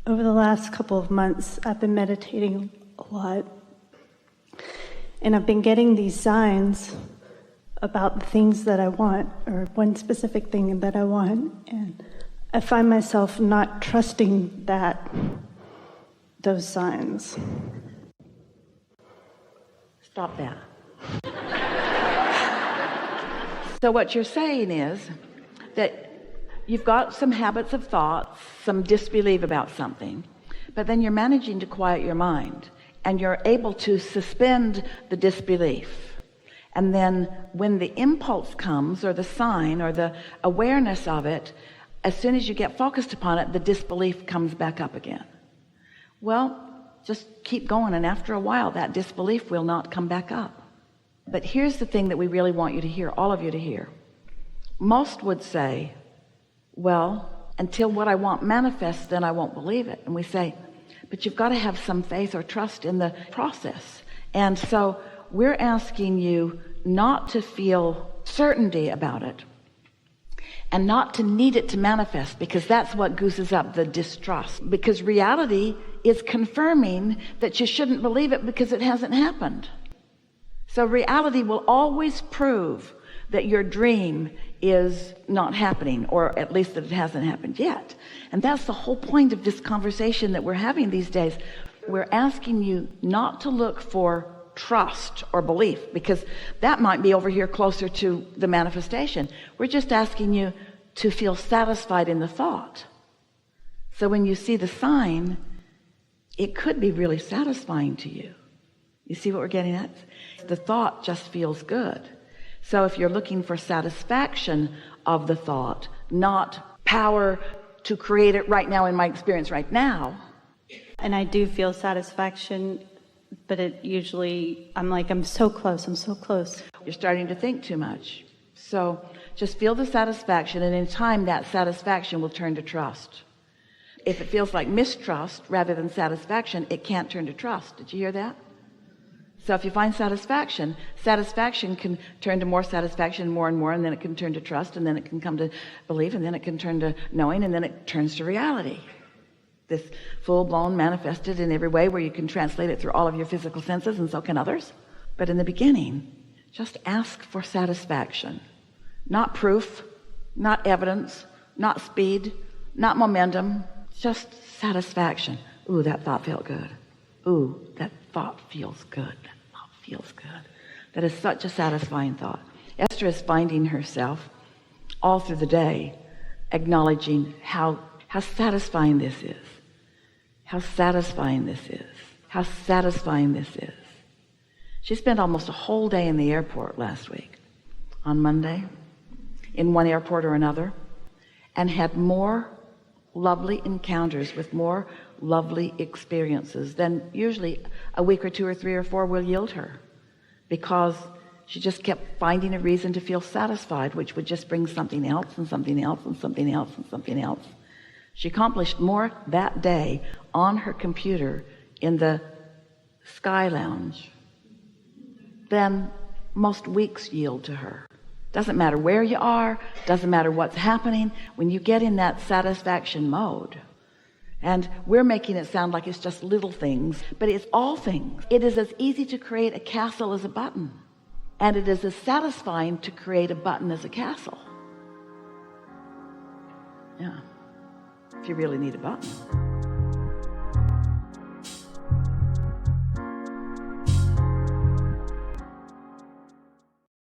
Over the last couple of months, I've been meditating a lot. And I've been getting these signs about the things that I want, or one specific thing that I want. And I find myself not trusting those signs. Stop that. So what you're saying is that you've got some habits of thought, some disbelief about something, but then you're managing to quiet your mind and you're able to suspend the disbelief. And then when the impulse comes, or the sign, or the awareness of it, as soon as you get focused upon it, the disbelief comes back up again. Well, just keep going, and after a while that disbelief will not come back up. But here's the thing that we really want you to hear, all of you to hear. Most would say, well, until what I want manifests, then I won't believe it. And we say, but you've got to have some faith or trust in the process. And so we're asking you not to feel certainty about it and not to need it to manifest, because that's what gooses up the distrust, because reality is confirming that you shouldn't believe it because it hasn't happened. So reality will always prove that your dream is not happening, or at least that it hasn't happened yet. And that's the whole point of this conversation that we're having these days. We're asking you not to look for trust or belief, because that might be over here closer to the manifestation. We're just asking you to feel satisfied in the thought. So when you see the sign, it could be really satisfying to you. You see what we're getting at? The thought just feels good. So if you're looking for satisfaction of the thought, not power to create it right now in my experience right now. And I do feel satisfaction, but it usually, I'm so close. You're starting to think too much. So just feel the satisfaction, and in time that satisfaction will turn to trust. If it feels like mistrust rather than satisfaction, it can't turn to trust. Did you hear that? So if you find satisfaction can turn to more satisfaction, more and more, and then it can turn to trust, and then it can come to belief, and then it can turn to knowing, and then it turns to reality. This full-blown, manifested in every way, where you can translate it through all of your physical senses, and so can others. But in the beginning, just ask for satisfaction. Not proof, not evidence, not speed, not momentum, just satisfaction. Ooh, that thought felt good. Ooh, that thought feels good. Feels good. That is such a satisfying thought. Esther is finding herself all through the day acknowledging how satisfying this is. How satisfying this is. How satisfying this is. She spent almost a whole day in the airport last week, on Monday, in one airport or another, and had more lovely encounters with more lovely experiences than usually a week or two or three or four will yield her, because she just kept finding a reason to feel satisfied, which would just bring something else and something else and something else and something else. She accomplished more that day on her computer in the Sky Lounge than most weeks yield to her. Doesn't matter where you are, doesn't matter what's happening, when you get in that satisfaction mode. And we're making it sound like it's just little things, but it's all things. It is as easy to create a castle as a button, and it is as satisfying to create a button as a castle. Yeah, if you really need a button.